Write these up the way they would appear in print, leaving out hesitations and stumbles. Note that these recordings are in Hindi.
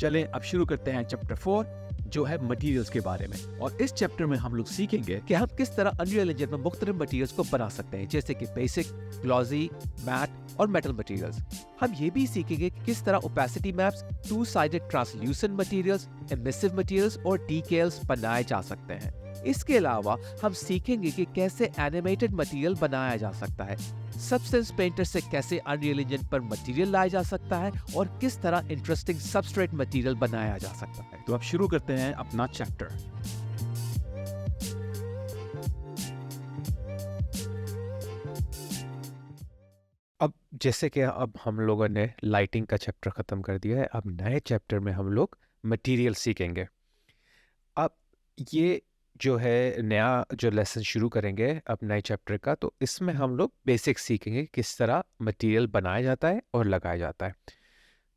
चलें अब शुरू करते हैं चैप्टर 4 जो है मटेरियल्स के बारे में। और इस चैप्टर में हम लोग सीखेंगे कि हम किस तरह अनरियल इंजन में मुख्तलिफ मटेरियल्स को बना सकते हैं, जैसे कि बेसिक, ग्लॉसी, मैट और मेटल मटेरियल्स। हम ये भी सीखेंगे कि किस तरह opacity maps, two sided translucent materials, emissive materials और डीकेल्स बनाए जा सकते हैं। इसके अलावा हम सीखेंगे कि कैसे एनिमेटेड मटेरियल बनाया जा सकता है, सब्सटेंस पेंटर से कैसे अनरियल इंजन पर मटेरियल लाया जा सकता है और किस तरह इंटरेस्टिंग सबस्ट्रेट मटेरियल बनाया जा सकता है। तो अब शुरू करते हैं अपना चैप्टर। अब जैसे कि अब हम लोगों ने लाइटिंग का चैप्टर ख़त्म कर दिया है, अब नए चैप्टर में हम लोग मटेरियल सीखेंगे। अब ये जो है नया जो लेसन शुरू करेंगे अब नए चैप्टर का, तो इसमें हम लोग बेसिक सीखेंगे किस तरह मटेरियल बनाया जाता है और लगाया जाता है।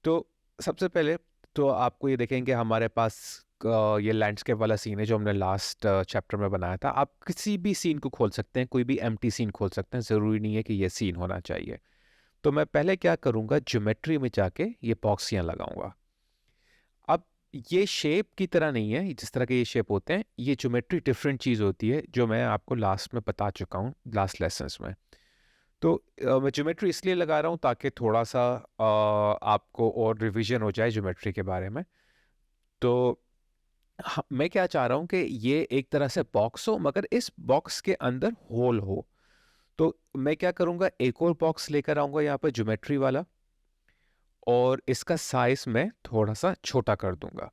तो सबसे पहले तो आपको ये देखेंगे हमारे पास ये लैंडस्केप वाला सीन है जो हमने लास्ट चैप्टर में बनाया था। आप किसी भी सीन को खोल सकते हैं, कोई भी एम्प्टी सीन खोल सकते हैं, ज़रूरी नहीं है कि ये सीन होना चाहिए। तो मैं पहले क्या करूँगा, ज्योमेट्री में जाके ये बॉक्स यहाँ लगाऊंगा। अब ये शेप की तरह नहीं है, जिस तरह के ये शेप होते हैं, ये ज्योमेट्री डिफरेंट चीज़ होती है जो मैं आपको लास्ट में बता चुका हूँ लास्ट लेसन्स में। तो मैं ज्योमेट्री इसलिए लगा रहा हूँ ताकि थोड़ा सा आपको और रिवीजन हो जाए ज्योमेट्री के बारे में। तो मैं क्या चाह रहा हूँ कि ये एक तरह से बॉक्स हो मगर इस बॉक्स के अंदर होल हो। तो मैं क्या करूँगा, एक और बॉक्स लेकर आऊँगा यहाँ पर ज्योमेट्री वाला, और इसका साइज मैं थोड़ा सा छोटा कर दूंगा।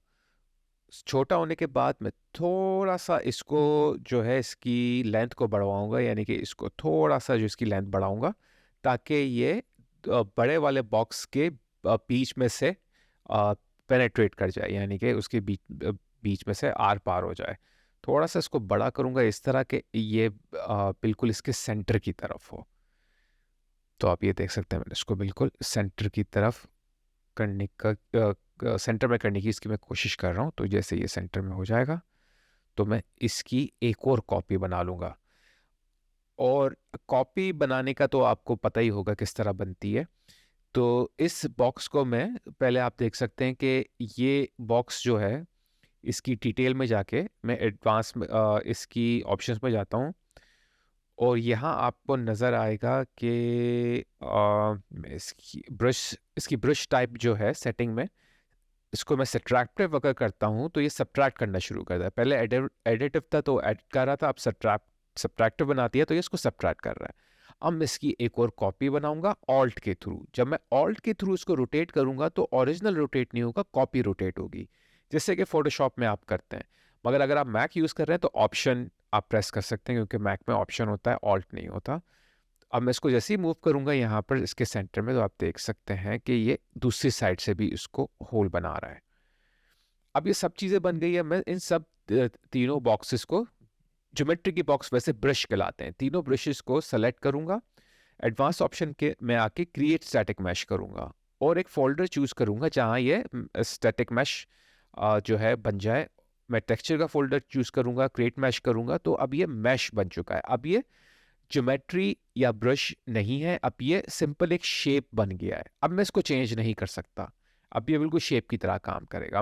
छोटा होने के बाद मैं थोड़ा सा इसको जो है इसकी लेंथ को बढ़वाऊंगा, यानी कि इसको थोड़ा सा जो इसकी लेंथ बढ़ाऊंगा ताकि ये बड़े वाले बॉक्स के बीच में से पेनेट्रेट कर जाए, यानी कि उसके बीच में से आर पार हो जाए। थोड़ा सा इसको बड़ा करूंगा इस तरह के ये बिल्कुल इसके सेंटर की तरफ हो। तो आप ये देख सकते हैं मैंने इसको बिल्कुल सेंटर की तरफ करने का सेंटर में करने की इसकी मैं कोशिश कर रहा हूँ। तो जैसे ये सेंटर में हो जाएगा तो मैं इसकी एक और कॉपी बना लूँगा। और कॉपी बनाने का तो आपको पता ही होगा किस तरह बनती है। तो इस बॉक्स को मैं पहले आप देख सकते हैं कि ये बॉक्स जो है इसकी डिटेल में जाके मैं एडवांस में इसकी ऑप्शंस में जाता हूँ, और यहाँ आपको नज़र आएगा कि मैं इसकी ब्रश टाइप जो है सेटिंग में, इसको मैं सब्ट्रैक्टिव अगर करता हूँ तो ये सब्ट्रैक्ट करना शुरू करता है। पहले एडिटिव था तो एडिट कर रहा था, अब सब्ट्रैक्टिव बनाती है तो ये इसको सब्ट्रैक्ट कर रहा है। अब मैं इसकी एक और कॉपी बनाऊंगा ऑल्ट के थ्रू। जब मैं ऑल्ट के थ्रू इसको रोटेट करूंगा तो ओरिजिनल रोटेट नहीं होगा, कॉपी रोटेट होगी, जैसे कि फोटोशॉप में आप करते हैं। मगर अगर आप मैक यूज़ कर रहे हैं तो ऑप्शन आप प्रेस कर सकते हैं, क्योंकि मैक में ऑप्शन होता है, ऑल्ट नहीं होता। अब मैं इसको जैसे ही मूव करूंगा यहाँ पर इसके सेंटर में, तो आप देख सकते हैं कि ये दूसरी साइड से भी इसको होल बना रहा है। अब ये सब चीज़ें बन गई है। मैं इन सब तीनों बॉक्सेस को, ज्योमेट्री की बॉक्स वैसे ब्रश कहलाते हैं, तीनों ब्रशेस को सेलेक्ट करूंगा। एडवांस ऑप्शन के मैं आके क्रिएट स्टैटिक मैश करूंगा और एक फोल्डर चूज करूंगा जहां ये स्टैटिक मैश जो है बन जाए। मैं टेक्सचर का फोल्डर चूज करूंगा, क्रिएट मैश करूंगा, तो अब ये मैश बन चुका है। अब ये ज्योमेट्री या ब्रश नहीं है, अब ये सिंपल एक शेप बन गया है। अब मैं इसको चेंज नहीं कर सकता, अब ये बिल्कुल शेप की तरह काम करेगा।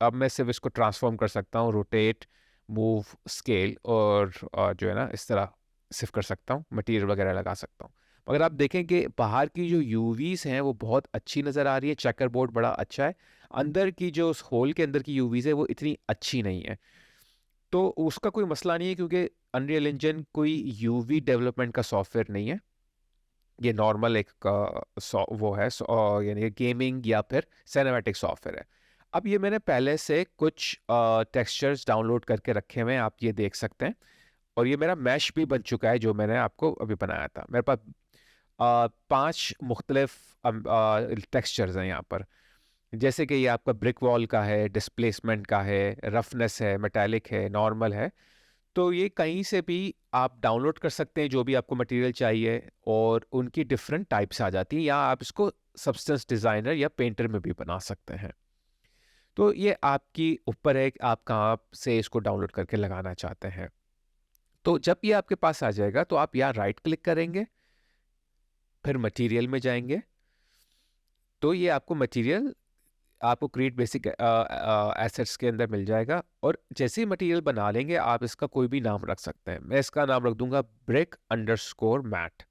अब मैं सिर्फ इसको ट्रांसफॉर्म कर सकता हूँ, रोटेट, मूव, स्केल, और जो है ना इस तरह सिर्फ कर सकता हूँ, मटेरियल वगैरह लगा सकता हूँ। मगर आप देखें कि बाहर की जो यूवीज हैं वो बहुत अच्छी नज़र आ रही है, चेकर बोर्ड बड़ा अच्छा है। अंदर की जो उस होल के अंदर की यूवीज है वो इतनी अच्छी नहीं है। तो उसका कोई मसला नहीं है, क्योंकि अनरियल इंजन कोई यूवी डेवलपमेंट का सॉफ्टवेयर नहीं है। ये नॉर्मल एक वो है, यानी गेमिंग या फिर सिनेमैटिक सॉफ्टवेयर है। अब ये मैंने पहले से कुछ टेक्सचर्स डाउनलोड करके रखे हुए हैं, आप ये देख सकते हैं। और ये मेरा मैश भी बन चुका है जो मैंने आपको अभी बनाया था। मेरे पास 5 मुख्तलिफ टेक्सचर्स हैं यहाँ पर, जैसे कि ये आपका ब्रिक वॉल का है, डिस्प्लेसमेंट का है, रफनेस है, मेटालिक है, नॉर्मल है। तो ये कहीं से भी आप डाउनलोड कर सकते हैं जो भी आपको मटेरियल चाहिए, और उनकी डिफरेंट टाइप्स आ जाती हैं, या आप इसको सब्सटेंस डिज़ाइनर या पेंटर में भी बना सकते हैं। तो ये आपकी ऊपर है कि आप कहाँ से इसको डाउनलोड करके लगाना चाहते हैं। तो जब ये आपके पास आ जाएगा तो आप यहाँ राइट क्लिक करेंगे, फिर मटेरियल में जाएंगे, तो ये आपको मटेरियल आपको क्रिएट बेसिक एसेट्स के अंदर मिल जाएगा, और जैसे ही मटेरियल बना लेंगे आप इसका कोई भी नाम रख सकते हैं। मैं इसका नाम रख दूंगा ब्रिक अंडरस्कोर मैट।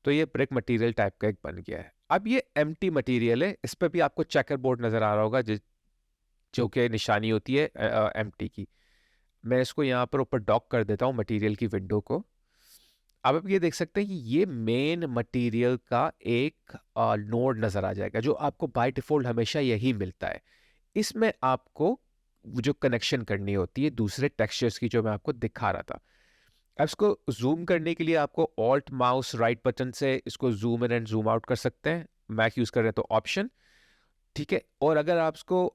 तो ये ब्रिक मटेरियल टाइप का एक बन गया है। अब ये एम्प्टी मटेरियल है, इस पर भी आपको चेकर बोर्ड नज़र आ रहा होगा जो कि निशानी होती है एम्प्टी की। मैं इसको यहाँ पर ऊपर डॉक कर देता हूँ मटेरियल की विंडो को। अब आप ये देख सकते हैं कि ये मेन मटेरियल का एक नोड नज़र आ जाएगा, जो आपको बाय डिफ़ॉल्ट हमेशा यही मिलता है। इसमें आपको वो जो कनेक्शन करनी होती है दूसरे टेक्सचर्स की, जो मैं आपको दिखा रहा था। अब इसको जूम करने के लिए आपको ऑल्ट माउस राइट बटन से इसको zoom in and zoom out कर सकते हैं। मैक यूज़ कर रहे हैं तो ऑप्शन, ठीक है। और अगर आप इसको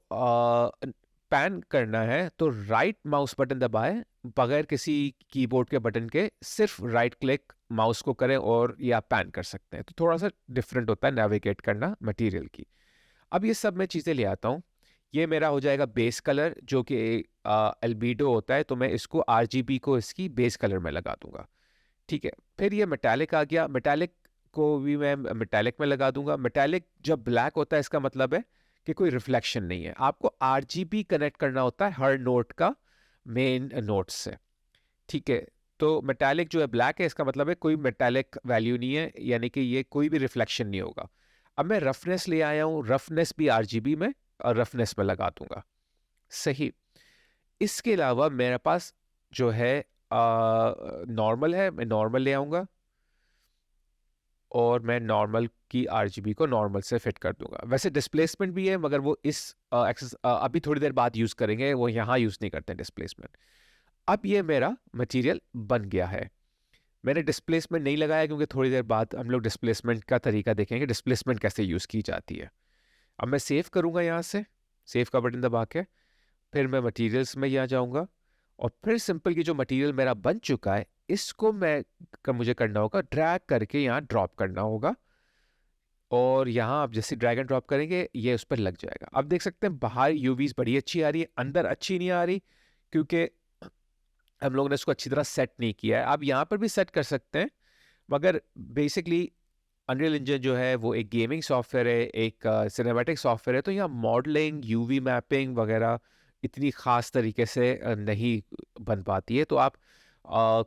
पैन करना है तो राइट माउस बटन दबाएं, बगैर किसी कीबोर्ड के बटन के, सिर्फ राइट क्लिक माउस को करें और ये आप पैन कर सकते हैं। तो थोड़ा सा डिफरेंट होता है नेविगेट करना मटेरियल की। अब ये सब मैं चीज़ें ले आता हूँ। ये मेरा हो जाएगा बेस कलर, जो कि एल्बीडो होता है, तो मैं इसको आरजीबी को इसकी बेस कलर में लगा दूंगा, ठीक है। फिर ये मेटालिक आ गया, मेटालिक को भी मैं मेटालिक में लगा दूंगा। मेटालिक जब ब्लैक होता है इसका मतलब है कि कोई रिफ्लेक्शन नहीं है। आपको आरजीबी कनेक्ट करना होता है हर नोट का मेन नोट से, ठीक है। तो मेटालिक जो है ब्लैक है, इसका मतलब है कोई मेटालिक वैल्यू नहीं है, यानी कि ये कोई भी रिफ्लेक्शन नहीं होगा। अब मैं रफनेस ले आया हूँ, रफनेस भी आरजीबी में और रफनेस में लगा दूंगा, सही। इसके अलावा मेरे पास जो है नॉर्मल है, मैं नॉर्मल ले आऊंगा और मैं नॉर्मल की आरजीबी को नॉर्मल से फिट कर दूंगा। वैसे डिस्प्लेसमेंट भी है, मगर वो इस अभी थोड़ी देर बाद यूज़ करेंगे, वो यहाँ यूज़ नहीं करते डिस्प्लेसमेंट। अब ये मेरा मटेरियल बन गया है। मैंने डिस्प्लेसमेंट नहीं लगाया क्योंकि थोड़ी देर बाद हम लोग डिस्प्लेसमेंट का तरीका देखेंगे, डिस्प्लेसमेंट कैसे यूज़ की जाती है। अब मैं सेव करूँगा यहाँ से, सेव का बटन दबा के। फिर मैं मटेरियल्स में यहाँ जाऊँगा और फिर सिंपल की जो मटेरियल मेरा बन चुका है, इसको मुझे करना होगा ड्रैग करके यहाँ ड्रॉप करना होगा। और यहाँ आप जैसे ड्रैग एंड ड्रॉप करेंगे ये उस पर लग जाएगा। अब देख सकते हैं बाहर यूवीज बड़ी अच्छी आ रही है, अंदर अच्छी नहीं आ रही, क्योंकि हम लोगों ने इसको अच्छी तरह सेट नहीं किया है। आप यहाँ पर भी सेट कर सकते हैं, मगर बेसिकली अनरियल इंजन जो है वो एक गेमिंग सॉफ्टवेयर है, एक सिनेमैटिक सॉफ्टवेयर है, तो यहाँ मॉडलिंग, यूवी मैपिंग वगैरह इतनी ख़ास तरीके से नहीं बन पाती है। तो आप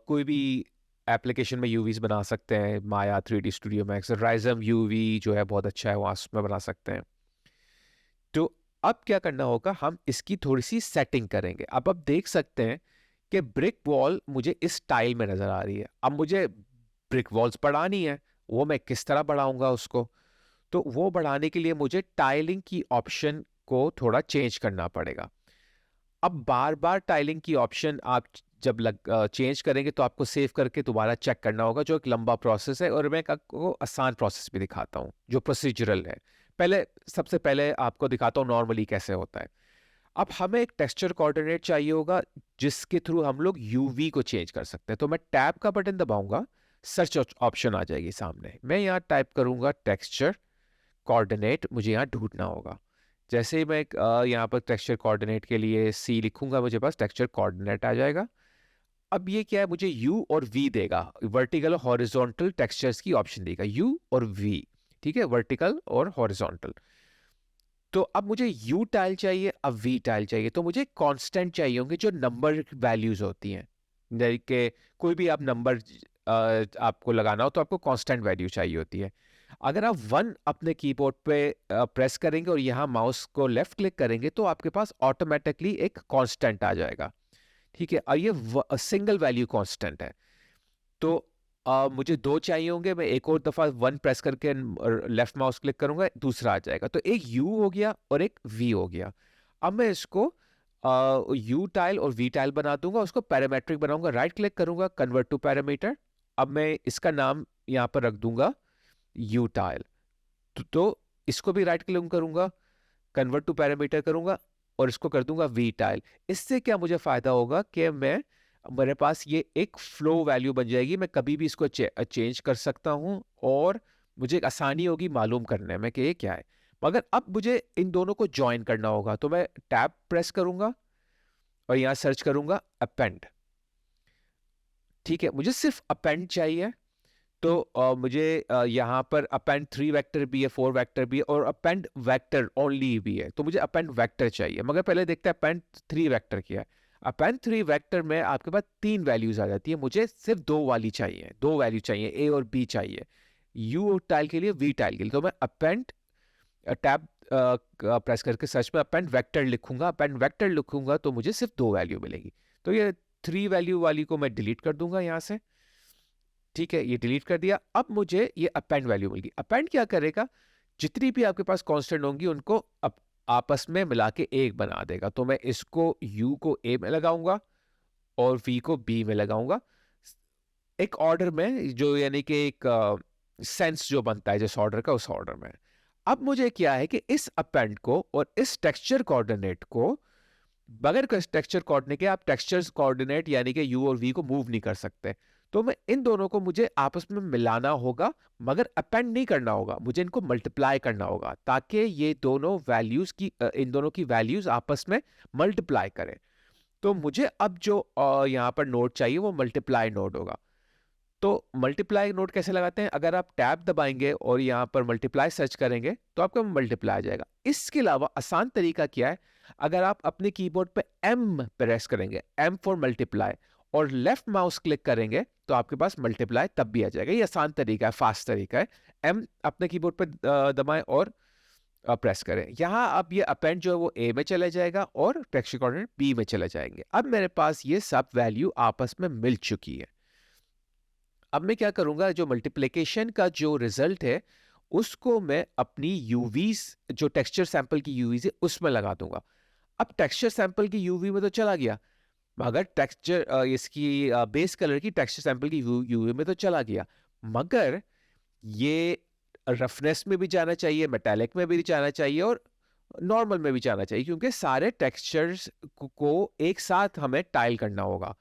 कोई भी एप्लीकेशन में यूवीज बना सकते हैं, माया 3D स्टूडियो मैक्स, राइजम यूवी जो है बहुत अच्छा है, वहाँ उसमें बना सकते हैं। तो अब क्या करना होगा, हम इसकी थोड़ी सी सेटिंग करेंगे। अब आप देख सकते हैं कि ब्रिक वॉल मुझे इस टाइल में नज़र आ रही है। अब मुझे ब्रिक वॉल्स बढ़ानी है, वो मैं किस तरह बढ़ाऊंगा उसको? तो वो बढ़ाने के लिए मुझे टाइलिंग की ऑप्शन को थोड़ा चेंज करना पड़ेगा। अब बार बार टाइलिंग की ऑप्शन आप जब चेंज करेंगे तो आपको सेव करके दोबारा चेक करना होगा, जो एक लंबा प्रोसेस है। और मैं आपको आसान प्रोसेस भी दिखाता हूँ जो प्रोसीजरल है। सबसे पहले आपको दिखाता हूँ नॉर्मली कैसे होता है। अब हमें एक टेक्सचर कोऑर्डिनेट चाहिए होगा जिसके थ्रू हम लोग यूवी को चेंज कर सकते हैं। तो मैं टैब का बटन दबाऊंगा, सर्च ऑप्शन आ जाएगी सामने। मैं यहाँ टाइप करूंगा टेक्सचर कोऑर्डिनेट, मुझे यहाँ ढूंढना होगा। जैसे ही मैं यहाँ पर टेक्सचर कोऑर्डिनेट के लिए सी लिखूंगा, मुझे पास टेक्सचर कोऑर्डिनेट आ जाएगा। अब ये क्या है, मुझे यू और वी देगा, वर्टिकल और हॉरिजॉन्टल टेक्सचर्स की ऑप्शन देगा, यू और वी, ठीक है, वर्टिकल और हॉरिजॉन्टल। तो अब मुझे यू टाइल चाहिए, अब वी टाइल चाहिए, तो मुझे कांस्टेंट चाहिए होंगे जो नंबर वैल्यूज होती हैं। कि कोई भी आप नंबर आपको लगाना हो तो आपको कांस्टेंट वैल्यू चाहिए होती है। अगर आप 1 अपने कीबोर्ड पे प्रेस करेंगे और यहाँ माउस को लेफ्ट क्लिक करेंगे तो आपके पास ऑटोमेटिकली एक कांस्टेंट आ जाएगा, ठीक है। और ये सिंगल वैल्यू कांस्टेंट है। तो मुझे 2 चाहिए होंगे, मैं एक और दफ़ा 1 प्रेस करके लेफ्ट माउस क्लिक करूंगा, दूसरा आ जाएगा। तो एक यू हो गया और एक वी हो गया। अब मैं इसको यू टाइल और वी टाइल बना दूंगा, उसको पैरामेट्रिक बनाऊंगा, राइट क्लिक करूंगा, कन्वर्ट टू पैरामीटर। अब मैं इसका नाम यहाँ पर रख दूंगा यू टाइल। तो इसको भी राइट क्लिक करूंगा, कन्वर्ट टू पैरामीटर करूंगा और इसको कर दूंगा वी टाइल। इससे क्या मुझे फायदा होगा कि मेरे पास ये एक फ्लो वैल्यू बन जाएगी, मैं कभी भी इसको चेंज कर सकता हूं और मुझे एक आसानी होगी मालूम करने में कि ये क्या है। मगर अब मुझे इन दोनों को ज्वाइन करना होगा, तो मैं टैब प्रेस करूंगा और यहां सर्च करूंगा अपेंड, ठीक है। मुझे सिर्फ अपेंड चाहिए, तो मुझे यहाँ पर अपेंड 3 वेक्टर भी है, 4 वेक्टर भी है और अपेंड वेक्टर ओनली भी है। तो मुझे अपेंड वेक्टर चाहिए, मगर पहले देखते हैं अपेंड 3 वेक्टर क्या है। अपेंड 3 वेक्टर में आपके पास 3 वैल्यूज आ जाती है, मुझे सिर्फ 2 वाली चाहिए, 2 वैल्यू चाहिए, ए और बी चाहिए, यू टाइल के लिए, वी टाइल के लिए। तो मैं अपेंड टैब प्रेस करके सर्च में अपेंड वेक्टर लिखूंगा, अपेंड वेक्टर लिखूंगा तो मुझे सिर्फ 2 वैल्यू मिलेगी। तो ये 3 वैल्यू वाली को मैं डिलीट कर दूंगा यहाँ से। ठीक है, ये डिलीट कर दिया। अब मुझे ये अपेंड वैल्यू मिल गई। अपेंड क्या करेगा, जितनी भी आपके पास कांस्टेंट होंगी उनको आपस में मिला के एक बना देगा। तो मैं इसको u को a में लगाऊंगा और v को b में लगाऊंगा, एक ऑर्डर में, जो यानी कि एक सेंस जो बनता है जिस ऑर्डर का, उस ऑर्डर में। अब मुझे क्या है कि इस अपेंड को और इस टेक्सचर कोऑर्डिनेट को, बगैर टेक्सचर कोऑर्डिनेट के आप टेक्सचर कोऑर्डिनेट यानी कि u और v को मूव नहीं कर सकते। तो मैं इन दोनों को मुझे आपस में मिलाना होगा, मगर अपेंड नहीं करना होगा, मुझे इनको मल्टीप्लाई करना होगा ताकि ये दोनों वैल्यूज की इन दोनों की वैल्यूज आपस में मल्टीप्लाई करें। तो मुझे अब जो यहाँ पर नोड चाहिए वो मल्टीप्लाई नोड होगा। तो मल्टीप्लाई नोड कैसे लगाते हैं, अगर आप टैब दबाएंगे और यहाँ पर मल्टीप्लाई सर्च करेंगे तो आपका मल्टीप्लाई आ जाएगा। इसके अलावा आसान तरीका क्या है, अगर आप अपने कीबोर्ड पे M प्रेस करेंगे, M फॉर मल्टीप्लाई, और लेफ्ट माउस क्लिक करेंगे तो आपके पास मल्टीप्लाई तब भी आ जाएगा। ये आसान तरीका है, फास्ट तरीका है। M अपने कीबोर्ड पे दबाएं और प्रेस करें। यहाँ अब ये अपेंड जो है वो A में चले जाएगा और टेक्सचर कोऑर्डिनेट B में चले जाएंगे। अब मेरे पास ये सब वैल्यू आपस में मिल चुकी है। अब मैं क्या करूंगा, जो मल्टीप्लिकेशन का जो रिजल्ट है उसको मैं अपनी यूवीज, जो टेक्सचर सैंपल की यूवीज है उसमें लगा दूंगा। अब टेक्सचर सैंपल की यूवी में तो चला गया, मगर टेक्सचर इसकी बेस कलर की टेक्सचर सैंपल की यूवी में तो चला गया, मगर ये रफनेस में भी जाना चाहिए, मेटालिक में भी जाना चाहिए और नॉर्मल में भी जाना चाहिए, क्योंकि सारे टेक्सचर्स को एक साथ हमें टाइल करना होगा।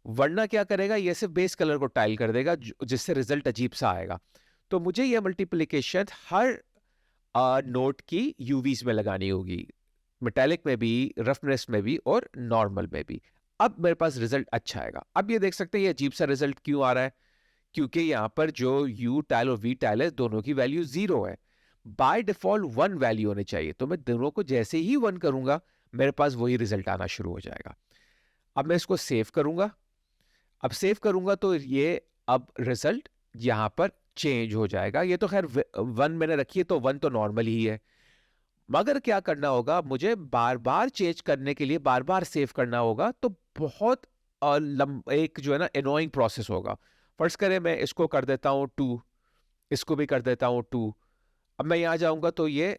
वरना क्या करेगा, ये सिर्फ बेस कलर को टाइल कर देगा जिससे रिजल्ट अजीब सा आएगा। तो मुझे ये मल्टीप्लिकेशन हर नोट की यूवीज में लगानी होगी, मेटालिक में भी, रफनेस में भी और नॉर्मल में भी। अब मेरे पास रिजल्ट अच्छा आएगा। अब ये देख सकते हैं ये अजीब सा रिजल्ट क्यों आ रहा है, क्योंकि यहाँ पर जो यू टाइल और वी टाइल है दोनों की वैल्यू 0 है। बाय डिफॉल्ट 1 वैल्यू होनी चाहिए, तो मैं दोनों को जैसे ही 1 करूंगा मेरे पास वही रिजल्ट आना शुरू हो जाएगा। अब मैं इसको सेव करूंगा। अब सेव करूंगा तो ये अब रिजल्ट यहां पर चेंज हो जाएगा। ये तो खैर 1 मैंने रखी है तो 1 तो नॉर्मल ही है, मगर क्या करना होगा, मुझे बार बार चेंज करने के लिए बार बार सेव करना होगा, तो बहुत एक जो है ना एनोइंग प्रोसेस होगा। फर्स्ट करें मैं इसको कर देता हूं 2, इसको भी कर देता हूं 2। अब मैं यहाँ जाऊंगा तो ये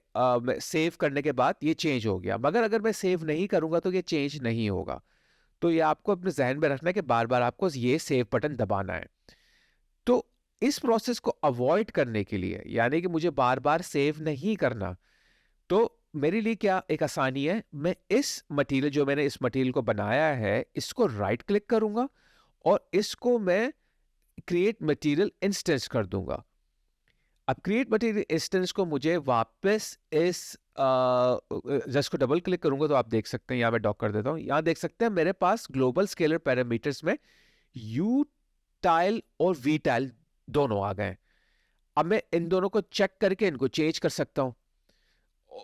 सेव करने के बाद ये चेंज हो गया, मगर अगर मैं सेव नहीं करूंगा तो ये चेंज नहीं होगा। तो ये आपको अपने जहन में रखना है कि बार बार आपको ये सेव बटन दबाना है। तो इस प्रोसेस को अवॉइड करने के लिए, यानी कि मुझे बार बार सेव नहीं करना, तो मेरे लिए क्या एक आसानी है, मैं इस मटेरियल, जो मैंने इस मटेरियल को बनाया है, इसको राइट क्लिक करूंगा और इसको मैं क्रिएट मटेरियल इंस्टेंस कर दूंगा। अब क्रिएट मटेरियल इंस्टेंस को मुझे वापस इस जस्ट को डबल क्लिक करूंगा तो आप देख सकते हैं, यहाँ मैं डॉक कर देता हूँ, यहाँ देख सकते हैं मेरे पास ग्लोबल स्केलर पैरामीटर्स में यू टाइल और वी टाइल दोनों आ गए। अब मैं इन दोनों को चेक करके इनको चेंज कर सकता हूँ,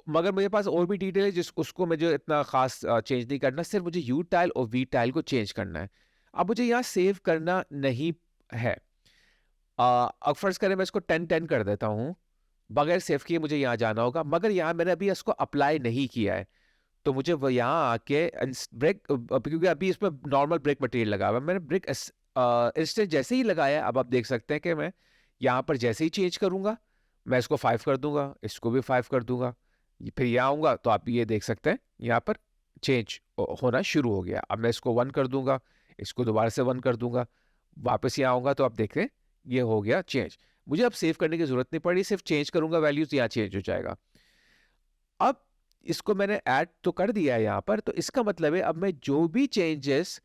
मगर मेरे पास और भी डिटेल है जिस उसको मुझे इतना खास चेंज नहीं करना, सिर्फ मुझे यू टाइल और वी टाइल को चेंज करना है। अब मुझे यहाँ सेव करना नहीं है। अब फर्ज करें मैं इसको 10-10 कर देता हूँ, बगैर सेव किए मुझे यहाँ जाना होगा, मगर यहाँ मैंने अभी इसको अप्लाई नहीं किया है, तो मुझे वो यहाँ आके ब्रेक, क्योंकि अभी इसमें नॉर्मल ब्रेक मटेरियल लगा हुआ है, मैंने ब्रेक इंस्टेंस जैसे ही लगाया, अब आप देख सकते हैं कि मैं यहाँ पर जैसे ही चेंज करूंगा, मैं इसको 5 कर दूंगा, इसको भी 5 कर दूंगा, फिर यहाँ आऊंगा तो आप ये देख सकते हैं यहाँ पर चेंज होना शुरू हो गया। अब मैं इसको 1 कर दूंगा, इसको दोबारा से 1 कर दूंगा, वापस यहाँ आऊंगा तो आप देख रहे हैं ये हो गया चेंज। मुझे अब सेव करने की जरूरत नहीं पड़ी, सिर्फ चेंज करूंगा वैल्यूज, यहाँ चेंज हो जाएगा। अब इसको मैंने ऐड तो कर दिया है यहाँ पर, तो इसका मतलब है अब मैं जो भी चेंजेस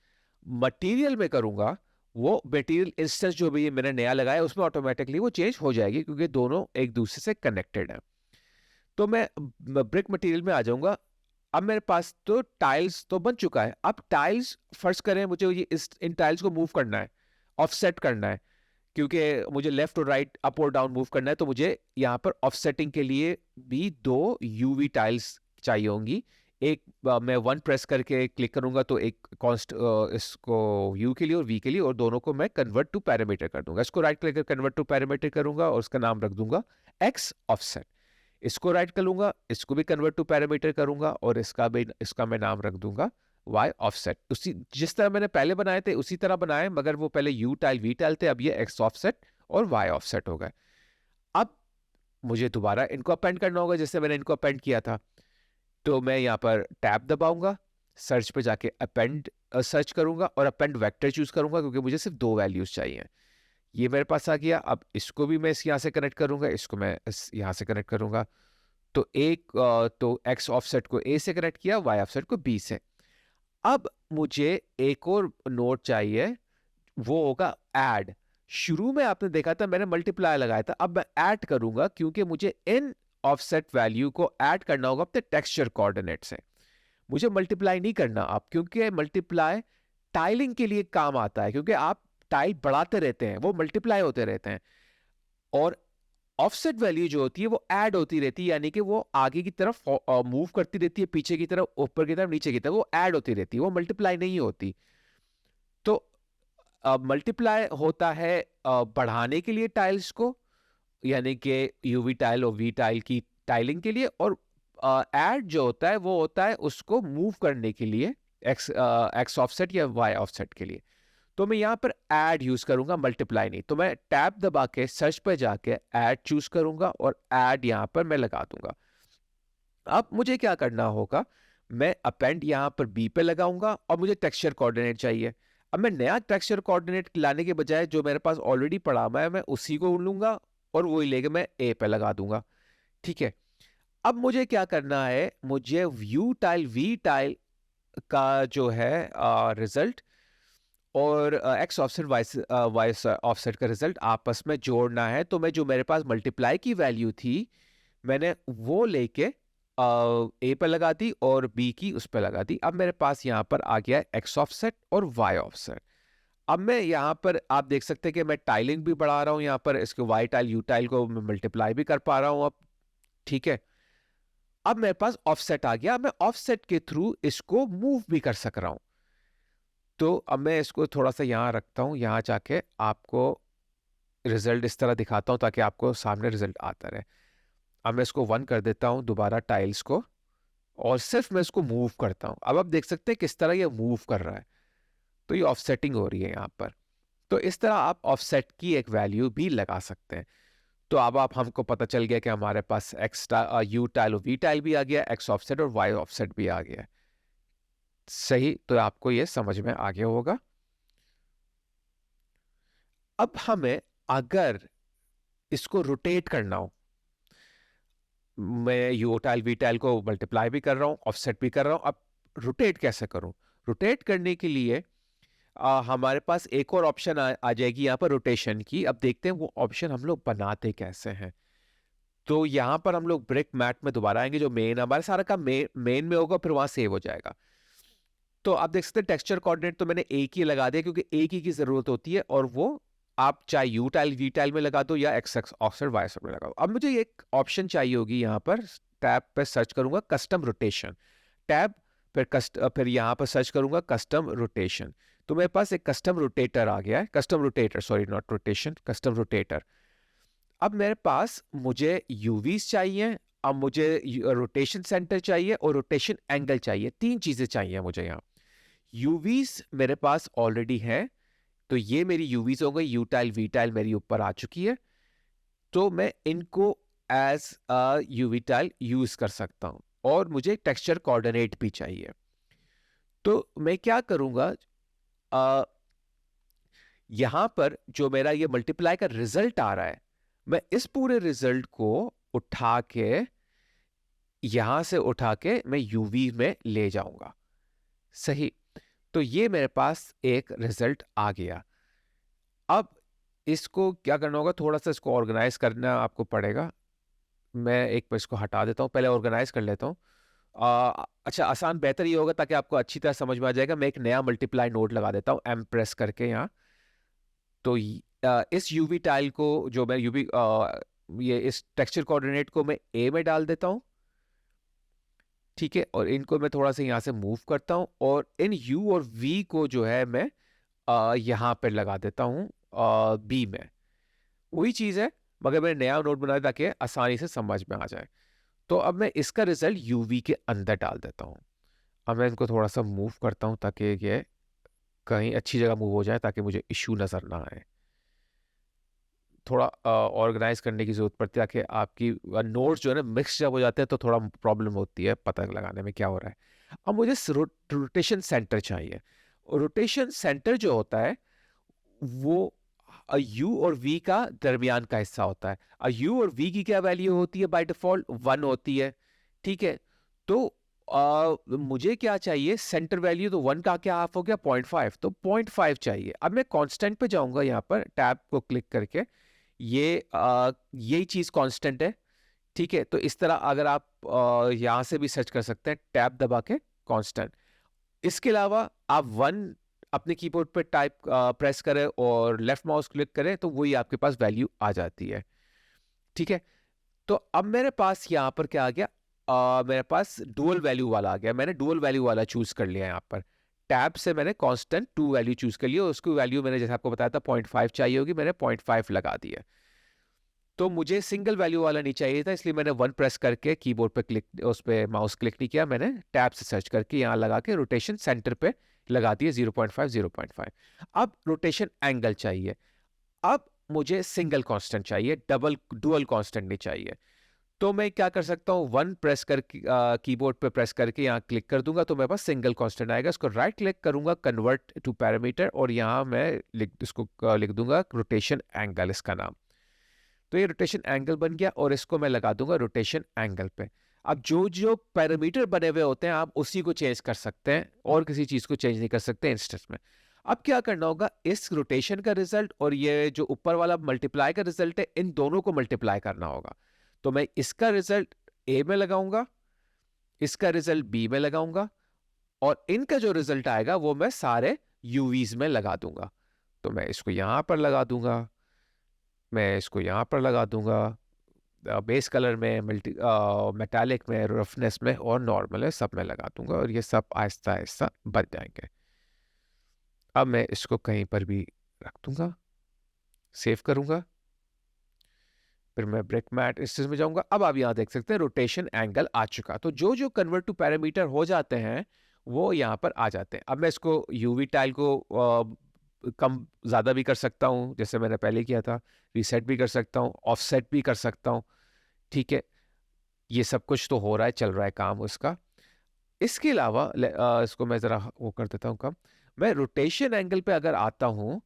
मटेरियल में करूंगा वो मटेरियल इंस्टेंस जो भी मैंने नया लगाया उसमें ऑटोमेटिकली वो चेंज हो जाएगी, क्योंकि दोनों एक दूसरे से कनेक्टेड हैं। तो मैं ब्रिक मटेरियल में आ जाऊंगा। अब मेरे पास तो टाइल्स तो बन चुका है। अब टाइल्स फर्स्ट करें, मुझे ये इन टाइल्स को मूव करना है, ऑफसेट करना है। क्योंकि मुझे लेफ्ट और राइट, अप और डाउन मूव करना है, तो मुझे यहाँ पर ऑफसेटिंग के लिए भी 2 यूवी टाइल्स चाहिए होंगी। एक मैं 1 प्रेस करके क्लिक करूंगा तो एक कॉन्स्ट इसको यू के लिए और वी के लिए, और दोनों को मैं कन्वर्ट टू पैरामीटर कर दूंगा। इसको राइट क्लिक कर कन्वर्ट टू पैरामीटर करूंगा और उसका नाम रख दूंगा एक्स ऑफसेट। इसको राइट कर लूंगा, इसको भी कन्वर्ट टू पैरामीटर करूंगा और इसका मैं नाम रख दूंगा वाई ऑफसेट। उसी जिस तरह मैंने पहले बनाए थे उसी तरह बनाए, मगर वो पहले यू टाइल वी टाइल थे, अब ये एक्स ऑफसेट और वाई ऑफसेट हो गए। अब मुझे दोबारा इनको अपेंड करना होगा जैसे मैंने इनको अपेंड किया था। तो मैं यहाँ पर टैब दबाऊंगा, सर्च पे जाके अपेंड सर्च करूंगा और अपेंड वेक्टर चूज करूंगा, क्योंकि मुझे सिर्फ 2 वैल्यूज चाहिए। ये मेरे पास आ गया। अब इसको भी मैं इस यहाँ से कनेक्ट करूंगा, इसको मैं इस यहाँ से कनेक्ट करूंगा। तो तो एक्स ऑफसेट को ए से कनेक्ट किया, वाई ऑफसेट को बी से। अब मुझे एक और नोड चाहिए, वो होगा ऐड। शुरू में आपने देखा था मैंने मल्टीप्लाई लगाया था, अब मैं ऐड करूंगा क्योंकि मुझे इन ऑफसेट वैल्यू को ऐड करना होगा अपने टेक्सचर कोऑर्डिनेट से। मुझे मल्टीप्लाई नहीं करना अब, क्योंकि मल्टीप्लाई टाइलिंग के लिए काम आता है, क्योंकि आप टाइल बढ़ाते रहते हैं, वो मल्टीप्लाई होते रहते हैं। और ऑफसेट वैल्यू जो होती है वो ऐड होती रहती है, यानी कि वो आगे की तरफ मूव करती रहती है, पीछे की तरफ, ऊपर की तरफ, नीचे की तरफ, वो ऐड होती रहती है, वो मल्टीप्लाई नहीं होती। तो मल्टीप्लाई होता है बढ़ाने के लिए टाइल्स को, यानी कि यूवी टाइल और वी टाइल की टाइलिंग के लिए, और ऐड जो होता है वो होता है उसको मूव करने के लिए, एक्स ऑफसेट या वाई ऑफसेट के लिए। तो मैं यहाँ पर ऐड यूज करूंगा, मल्टीप्लाई नहीं। तो मैं टैब दबा के सर्च पर जाके ऐड चूज करूंगा और ऐड यहाँ पर मैं लगा दूंगा। अब मुझे क्या करना होगा, मैं अपेंड यहाँ पर बी पे लगाऊंगा और मुझे टेक्सचर कोऑर्डिनेट चाहिए। अब मैं नया टेक्सचर कोऑर्डिनेट लाने के बजाय जो मेरे पास ऑलरेडी पड़ा हुआ है मैं उसी को लूंगा और वही लेके मैं ए पे लगा दूंगा। ठीक है। अब मुझे क्या करना है, मुझे व्यू टाइल वी टाइल का जो है रिजल्ट और एक्स ऑफसेट वाई ऑफसेट का रिजल्ट आपस में जोड़ना है। तो मैं जो मेरे पास मल्टीप्लाई की वैल्यू थी मैंने वो लेके ए पर लगा दी और बी की उस पर लगा दी। अब मेरे पास यहाँ पर आ गया है एक्स ऑफसेट और वाई ऑफसेट। अब मैं यहाँ पर आप देख सकते हैं कि मैं टाइलिंग भी बढ़ा रहा हूँ, यहाँ पर इसके वाई टाइल यू टाइल को मैं मल्टीप्लाई भी कर पा रहा हूँ अब। ठीक है। अब मेरे पास ऑफसेट आ गया, मैं ऑफसेट के थ्रू इसको मूव भी कर सक रहा हूँ। तो अब मैं इसको थोड़ा सा यहाँ रखता हूँ, यहाँ जाके आपको रिजल्ट इस तरह दिखाता हूँ ताकि आपको सामने रिजल्ट आता रहे। अब मैं इसको 1 कर देता हूँ दोबारा टाइल्स को, और सिर्फ मैं इसको मूव करता हूँ। अब आप देख सकते हैं किस तरह ये मूव कर रहा है। तो ये ऑफसेटिंग हो रही है यहाँ पर। तो इस तरह आप ऑफसेट की एक वैल्यू भी लगा सकते हैं। तो अब आप हमको पता चल गया कि हमारे पास एक्स यू टाइल और वी टाइल भी आ गया, एक्स ऑफसेट और वाई ऑफसेट भी आ गया। सही, तो आपको ये समझ में आ गया होगा। अब हमें अगर इसको रोटेट करना हो, मैं यू टाइल वी टाइल को मल्टीप्लाई भी कर रहा हूँ, ऑफसेट भी कर रहा हूँ, अब रोटेट कैसे करूँ? रोटेट करने के लिए हमारे पास एक और ऑप्शन आ जाएगी यहाँ पर रोटेशन की। अब देखते हैं वो ऑप्शन हम लोग बनाते कैसे हैं। तो यहाँ पर हम लोग ब्रिक मैट में दोबारा आएंगे, जो मेन हमारे सारा का मेन में होगा, फिर वहां सेव हो जाएगा। तो आप देख सकते हैं टेक्सचर कोऑर्डिनेट तो मैंने एक ही लगा दिया, क्योंकि एक ही की जरूरत होती है, और वो आप चाहे यू टाइल वी टाइल में लगा दो या X X offset Y offset में लगा दो। अब मुझे एक ऑप्शन चाहिए होगी, यहाँ पर टैब पे सर्च करूंगा कस्टम रोटेशन, टैब फिर यहाँ पर सर्च करूंगा कस्टम रोटेशन। तो मेरे पास एक कस्टम रोटेटर आ गया है, custom rotator, sorry not rotation, custom rotator. अब मेरे पास मुझे यूवीज चाहिए, अब मुझे रोटेशन सेंटर चाहिए और रोटेशन एंगल चाहिए, 3 चीजें चाहिए मुझे यहाँ। यूवीज मेरे पास ऑलरेडी है, तो ये मेरी यूवीज हो गई, यू टाइल वी टाइल मेरी ऊपर आ चुकी है। तो मैं इनको as a UV tile use कर सकता हूं, और मुझे टेक्सचर कोऑर्डिनेट भी चाहिए। तो मैं क्या करूंगा, यहां पर जो मेरा ये मल्टीप्लाई का रिजल्ट आ रहा है, मैं इस पूरे रिजल्ट को उठा के यहां से उठा के मैं यूवी में ले जाऊंगा। सही। तो ये मेरे पास एक रिजल्ट आ गया। अब इसको क्या करना होगा, थोड़ा सा इसको ऑर्गेनाइज करना आपको पड़ेगा। मैं एक बार इसको हटा देता हूँ, पहले ऑर्गेनाइज कर लेता हूँ। अच्छा, आसान बेहतर ये होगा ताकि आपको अच्छी तरह समझ में आ जाएगा। मैं एक नया मल्टीप्लाई नोड लगा देता हूँ, एम प्रेस करके यहाँ। तो इस यूवी टाइल को जो मैं यूवी ये इस टेक्सचर कोऑर्डिनेट को मैं ए में डाल देता हूँ, ठीक है, और इनको मैं थोड़ा सा यहाँ से मूव करता हूँ और इन यू और वी को जो है मैं यहाँ पे लगा देता हूँ बी में। वही चीज़ है, मगर मैंने नया नोड बनाया ताकि आसानी से समझ में आ जाए। तो अब मैं इसका रिजल्ट यूवी के अंदर डाल देता हूँ। अब मैं इनको थोड़ा सा मूव करता हूँ ताकि ये कहीं अच्छी जगह मूव हो जाए ताकि मुझे इश्यू नज़र ना आए। थोड़ा ऑर्गेनाइज करने की ज़रूरत पड़ती है ताकि आपकी नोट्स जो है ना मिक्स जब हो जाते हैं तो थोड़ा प्रॉब्लम होती है पता लगाने में क्या हो रहा है। अब मुझे रोटेशन सेंटर चाहिए। रोटेशन सेंटर जो होता है वो यू और वी का दरमियान का हिस्सा होता है। यू और वी की क्या वैल्यू होती है बाय डिफॉल्ट 1 होती है, ठीक है। तो मुझे क्या चाहिए, सेंटर वैल्यू तो 1 का क्या हाफ हो गया 0.5, तो 0.5 चाहिए। अब मैं कांस्टेंट पे जाऊंगा, यहाँ पर टैब को क्लिक करके ये यही चीज कांस्टेंट है, ठीक है। तो इस तरह अगर आप यहाँ से भी सर्च कर सकते हैं टैब दबा के कांस्टेंट। इसके अलावा आप 1 अपने कीबोर्ड पे टाइप प्रेस करें और लेफ्ट माउस क्लिक करें तो वही आपके पास वैल्यू आ जाती है, ठीक है। तो अब मेरे पास यहाँ पर क्या आ गया, मेरे पास डुअल वैल्यू वाला आ गया। मैंने डुअल वैल्यू वाला चूज कर लिया यहाँ पर। टैब से मैंने कांस्टेंट 2 वैल्यू चूज कर लिया, उसकी वैल्यू मैंने जैसे आपको बताया था 0.5 चाहिए होगी, मैंने 0.5 लगा दिया। तो मुझे सिंगल वैल्यू वाला नहीं चाहिए था, इसलिए मैंने 1 प्रेस करके कीबोर्ड पे क्लिक, उस पे माउस क्लिक नहीं किया, मैंने टैब से सर्च करके यहाँ लगा के रोटेशन सेंटर पे लगा दिए 0.5 0.5। अब रोटेशन एंगल चाहिए। अब मुझे सिंगल कांस्टेंट चाहिए, डबल डुअल कांस्टेंट नहीं चाहिए। तो मैं क्या कर सकता हूँ, 1 प्रेस करके कीबोर्ड पे प्रेस करके यहाँ क्लिक कर दूंगा तो मेरे पास सिंगल कांस्टेंट आएगा। इसको राइट क्लिक करूंगा, कन्वर्ट टू पैरामीटर, और यहाँ मैं इसको लिख दूंगा रोटेशन एंगल, इसका नाम। तो ये रोटेशन एंगल बन गया और इसको मैं लगा दूंगा रोटेशन एंगल पे। अब जो जो पैरामीटर बने हुए होते हैं आप उसी को चेंज कर सकते हैं और किसी चीज को चेंज नहीं कर सकते इंस्टेंस में। अब क्या करना होगा, इस रोटेशन का रिजल्ट और ये जो ऊपर वाला मल्टीप्लाई का रिजल्ट है, इन दोनों को मल्टीप्लाई करना होगा। तो मैं इसका रिजल्ट ए में लगाऊंगा, इसका रिजल्ट बी में लगाऊंगा, और इनका जो रिजल्ट आएगा वो मैं सारे यूवीज में लगा दूंगा। तो मैं इसको यहां पर लगा दूंगा, मैं इसको यहाँ पर लगा दूंगा, बेस कलर में, मेटालिक में, रफनेस में और नॉर्मल है, सब में लगा दूंगा और ये सब आहिस्ता आहिस्ता बन जाएंगे। अब मैं इसको कहीं पर भी रख दूंगा, सेव करूंगा, फिर मैं ब्रेक मैट इस चीज में जाऊंगा। अब आप यहाँ देख सकते हैं रोटेशन एंगल आ चुका। तो जो जो कन्वर्ट टू पैरामीटर हो जाते हैं वो यहाँ पर आ जाते हैं। अब मैं इसको यूवी टाइल को कम ज़्यादा भी कर सकता हूँ जैसे मैंने पहले किया था, रीसेट भी कर सकता हूँ, ऑफसेट भी कर सकता हूँ, ठीक है। ये सब कुछ तो हो रहा है, चल रहा है काम उसका। इसके अलावा इसको मैं ज़रा वो कर देता हूँ कम। मैं रोटेशन एंगल पे अगर आता हूँ,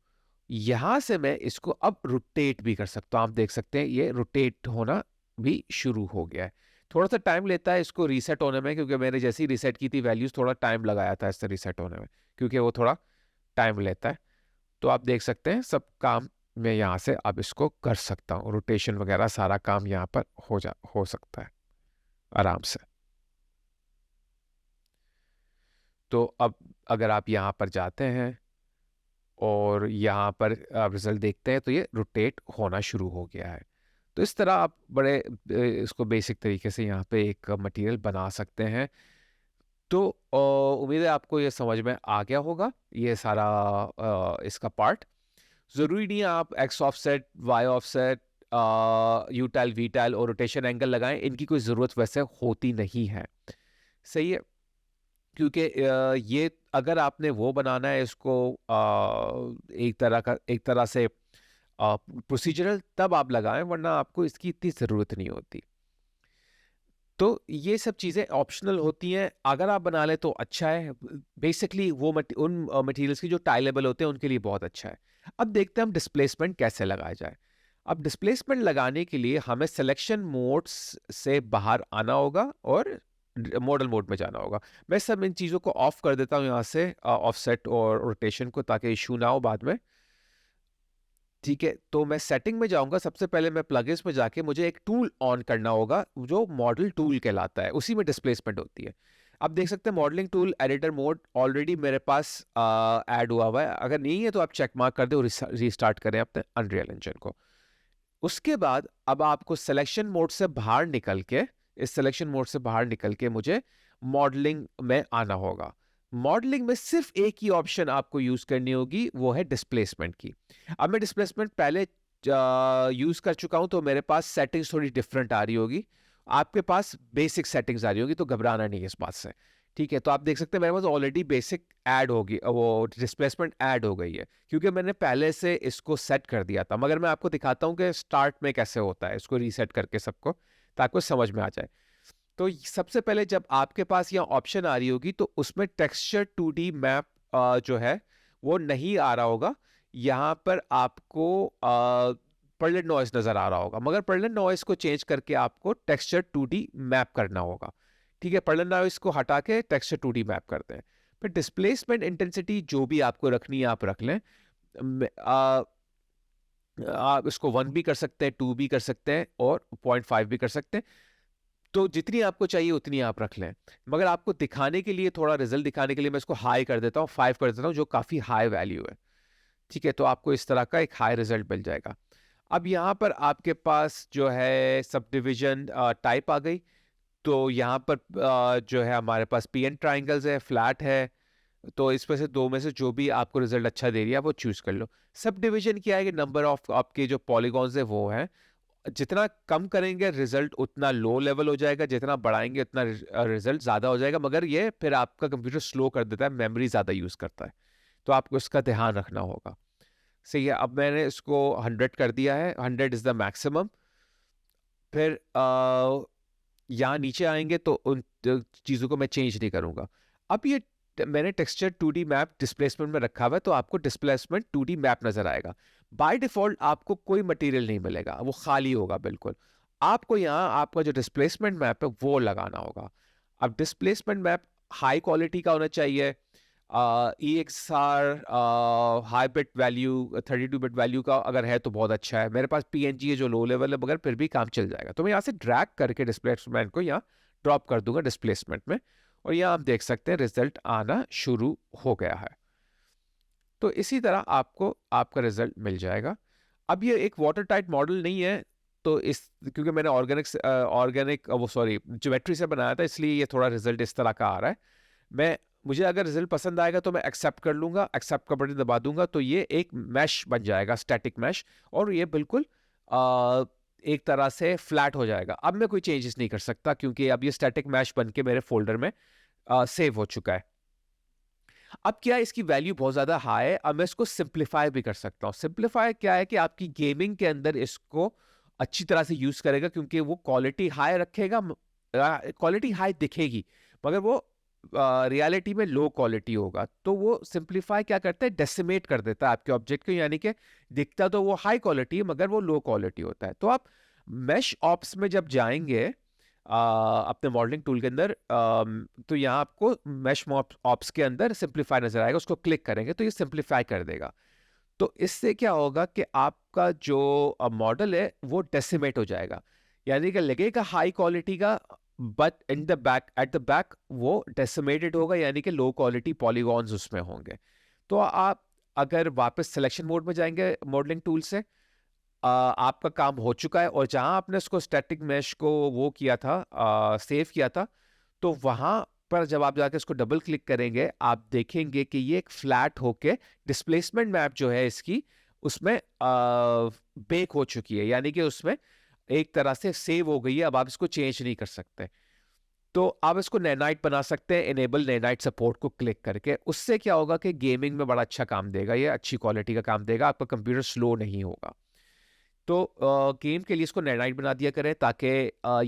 यहाँ से मैं इसको अब रोटेट भी कर सकता हूँ। आप देख सकते हैं ये रोटेट होना भी शुरू हो गया है। थोड़ा सा टाइम लेता है इसको रीसेट होने में, क्योंकि मैंने जैसे ही रीसेट की थी वैल्यूज थोड़ा टाइम लगाया था इससे रीसेट होने में, क्योंकि वो थोड़ा टाइम लेता है। तो आप देख सकते हैं सब काम मैं यहाँ से अब इसको कर सकता हूँ, रोटेशन वगैरह सारा काम यहाँ पर हो सकता है आराम से। तो अब अगर आप यहाँ पर जाते हैं और यहाँ पर आप रिजल्ट देखते हैं तो ये रोटेट होना शुरू हो गया है। तो इस तरह आप बड़े इसको बेसिक तरीके से यहाँ पे एक मटेरियल बना सकते हैं। तो उम्मीद है आपको ये समझ में आ गया होगा ये सारा इसका पार्ट। ज़रूरी नहीं है आप X offset, Y offset, U tile, V tile और रोटेशन एंगल लगाएं, इनकी कोई ज़रूरत वैसे होती नहीं है, सही है। क्योंकि ये अगर आपने वो बनाना है इसको एक तरह से प्रोसीजरल, तब आप लगाएं, वरना आपको इसकी इतनी ज़रूरत नहीं होती। तो ये सब चीज़ें ऑप्शनल होती हैं, अगर आप बना लें तो अच्छा है। बेसिकली वो उन मटेरियल्स की जो टाइलेबल होते हैं उनके लिए बहुत अच्छा है। अब देखते हैं हम डिस्प्लेसमेंट कैसे लगाया जाए। अब डिस्प्लेसमेंट लगाने के लिए हमें सिलेक्शन मोड्स से बाहर आना होगा और मॉडल मोड में जाना होगा। मैं सब इन चीज़ों को ऑफ कर देता हूँ यहाँ से, ऑफसेट और रोटेशन को, ताकि इशू ना हो बाद में, ठीक है। तो मैं सेटिंग में जाऊंगा, सबसे पहले मैं प्लगइन्स में जाके मुझे एक टूल ऑन करना होगा जो मॉडल टूल कहलाता है, उसी में डिस्प्लेसमेंट होती है। आप देख सकते हैं modelling tool editor mode already मेरे पास ऐड हुआ है। अगर नहीं है तो आप चेक मार्क कर दें और रीस्टार्ट करें अपने अनरियल इंजन को। उसके बाद अब आपको सिलेक्शन मोड से बाहर निकल के, इस सिलेक्शन मोड से बाहर निकल के मुझे मॉडलिंग में आना होगा। मॉडलिंग में सिर्फ एक ही ऑप्शन आपको यूज करनी होगी, वो है डिस्प्लेसमेंट की। अब मैं डिस्प्लेसमेंट पहले यूज कर चुका हूं तो मेरे पास सेटिंग्स थोड़ी डिफरेंट आ रही होगी, आपके पास बेसिक सेटिंग्स आ रही होगी, तो घबराना नहीं है इस बात से। ठीक है, तो आप देख सकते हैं मेरे पास ऑलरेडी बेसिक ऐड होगी, वो डिस्प्लेसमेंट ऐड हो गई है क्योंकि मैंने पहले से इसको सेट कर दिया था। मगर मैं आपको दिखाता हूं कि स्टार्ट में कैसे होता है, इसको रीसेट करके सबको, ताकि समझ में आ जाए। तो सबसे पहले जब आपके पास यहाँ ऑप्शन आ रही होगी तो उसमें टेक्सचर 2D मैप जो है वो नहीं आ रहा होगा। यहाँ पर आपको पर्लेट नॉइस नजर आ रहा होगा, मगर पर्लेट नॉइस को चेंज करके आपको टेक्सचर 2D मैप करना होगा। ठीक है, पर्लेट नॉइस को हटा के टेक्सचर 2D मैप करते हैं। फिर डिस्प्लेसमेंट इंटेंसिटी जो भी आपको रखनी है आप रख लें। आप इसको 1 भी कर सकते हैं, 2 भी कर सकते हैं और 0.5 भी कर सकते हैं। तो जितनी आपको चाहिए उतनी आप रख लें, मगर आपको दिखाने के लिए, थोड़ा रिजल्ट दिखाने के लिए मैं इसको हाई कर देता हूँ, 5 कर देता हूँ, जो काफ़ी हाई वैल्यू है। ठीक है, तो आपको इस तरह का एक हाई रिजल्ट मिल जाएगा। अब यहाँ पर आपके पास जो है सब डिविजन टाइप आ गई। तो यहाँ पर जो है हमारे पास PN ट्राइंगल्स है, फ्लैट है। तो इसमें से दो में से जो भी आपको रिजल्ट अच्छा दे रही है वो चूज कर लो। सब डिविजन क्या है कि नंबर ऑफ आपके जो पॉलीगॉन्स है वो है, जितना कम करेंगे रिजल्ट उतना लो लेवल हो जाएगा, जितना बढ़ाएंगे उतना रिजल्ट ज्यादा हो जाएगा, मगर ये फिर आपका कंप्यूटर स्लो कर देता है, मेमोरी ज्यादा यूज करता है, तो आपको इसका ध्यान रखना होगा। सही है, अब मैंने इसको 100 कर दिया है, 100 इज द मैक्सिमम। फिर यहाँ नीचे आएंगे तो उन चीज़ों को मैं चेंज नहीं करूंगा। अब ये मैंने टेक्सचर 2D मैप डिस्प्लेसमेंट में रखा हुआ है, तो आपको डिस्प्लेसमेंट 2D मैप नजर आएगा। बाय डिफॉल्ट आपको कोई मटेरियल नहीं मिलेगा, वो खाली होगा बिल्कुल। आपको यहाँ आपका जो डिस्प्लेसमेंट मैप है वो लगाना होगा। अब डिस्प्लेसमेंट मैप हाई क्वालिटी का होना चाहिए। EXR high bit value 32 bit value का अगर है तो बहुत अच्छा है। मेरे पास PNG है जो लो लेवल है, मगर फिर भी काम चल जाएगा। तो मैं यहाँ से ड्रैग करके डिस्प्लेसमेंट को यहाँ ड्रॉप कर दूंगा डिस्प्लेसमेंट में, और यहाँ आप देख सकते हैं रिजल्ट आना शुरू हो गया है। तो इसी तरह आपको आपका रिजल्ट मिल जाएगा। अब ये एक वाटर टाइट मॉडल नहीं है, तो इस क्योंकि मैंने ऑर्गेनिक वो सॉरी ज्योमेट्री से बनाया था, इसलिए ये थोड़ा रिजल्ट इस तरह का आ रहा है। मैं मुझे अगर रिजल्ट पसंद आएगा तो मैं एक्सेप्ट कर लूंगा, एक्सेप्ट का बटन दबा दूंगा तो ये एक मैश बन जाएगा, स्टैटिक मैश, और ये बिल्कुल एक तरह से फ्लैट हो जाएगा। अब मैं कोई चेंजेस नहीं कर सकता क्योंकि अब ये स्टैटिक मैश बन के मेरे फोल्डर में सेव हो चुका है। अब क्या है, इसकी वैल्यू बहुत ज्यादा हाई है, अब मैं इसको सिंप्लीफाई भी कर सकता हूँ। सिंप्लीफाई क्या है कि आपकी गेमिंग के अंदर इसको अच्छी तरह से यूज करेगा, क्योंकि वो क्वालिटी हाई रखेगा, क्वालिटी हाई दिखेगी मगर वो रियलिटी में लो क्वालिटी होगा। तो वो सिंप्लीफाई क्या करता है, डेसिमेट कर देता है आपके ऑब्जेक्ट को, यानी कि दिखता तो वो हाई क्वालिटी है मगर वो लो क्वालिटी होता है। तो आप मैश ऑप्स में जब जाएंगे अपने मॉडलिंग टूल के अंदर, तो यहाँ आपको मैश ऑप्स के अंदर सिंप्लीफाई नजर आएगा, उसको क्लिक करेंगे तो ये सिंप्लीफाई कर देगा। तो इससे क्या होगा कि आपका जो मॉडल है वो डेसिमेट हो जाएगा, यानी कि लगेगा हाई क्वालिटी का, but in the back, at the back वो डेसिमेटेड होगा, यानी कि लो क्वालिटी पॉलीगॉन्स उसमें होंगे। तो आप अगर वापस सिलेक्शन मोड में जाएंगे मॉडलिंग टूल से, आपका काम हो चुका है, और जहां आपने उसको स्टैटिक मैश को वो किया था, सेव किया था, तो वहां पर जब आप जाके इसको डबल क्लिक करेंगे आप देखेंगे कि ये एक फ्लैट होके डिस्प्लेसमेंट मैप जो है इसकी उसमें बेक हो चुकी है, यानी कि उसमें एक तरह से सेव हो गई है। अब आप इसको चेंज नहीं कर सकते। तो आप इसको नैनाइट बना सकते हैं इनेबल नैनाइट सपोर्ट को क्लिक करके। उससे क्या होगा कि गेमिंग में बड़ा अच्छा काम देगा, ये अच्छी क्वालिटी का काम देगा, आपका कंप्यूटर स्लो नहीं होगा। तो गेम के लिए इसको नैनाइट बना दिया करें, ताकि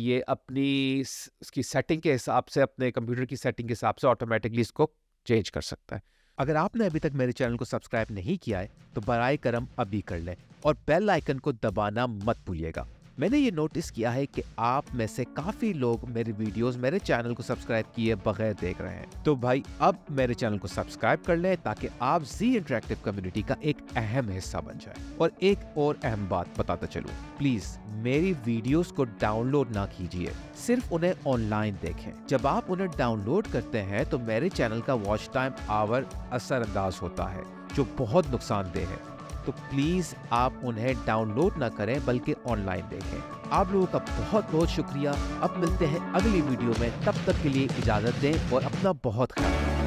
ये अपनी इसकी सेटिंग के हिसाब से, अपने कंप्यूटर की सेटिंग के हिसाब से ऑटोमेटिकली इसको चेंज कर सकता है। अगर आपने अभी तक मेरे चैनल को सब्सक्राइब नहीं किया है तो बराए करम अभी कर लें और बेल आइकन को दबाना मत भूलिएगा। मैंने ये नोटिस किया है कि आप में से काफी लोग मेरे वीडियोस मेरे चैनल को सब्सक्राइब किए बगैर देख रहे हैं। तो भाई अब मेरे चैनल को सब्सक्राइब कर लें ताकि आप जी इंटरेक्टिव कम्युनिटी का एक अहम हिस्सा बन जाए। और एक और अहम बात बताता चलूं, प्लीज मेरी वीडियोस को डाउनलोड ना कीजिए, सिर्फ उन्हें ऑनलाइन देखें। जब आप उन्हें डाउनलोड करते हैं तो मेरे चैनल का वॉच टाइम आवर असरअंदाज होता है, जो बहुत नुकसानदेह है। तो प्लीज आप उन्हें डाउनलोड ना करें बल्कि ऑनलाइन देखें। आप लोगों का बहुत बहुत शुक्रिया। अब मिलते हैं अगली वीडियो में, तब तक के लिए इजाजत दें और अपना बहुत ख्याल रखें।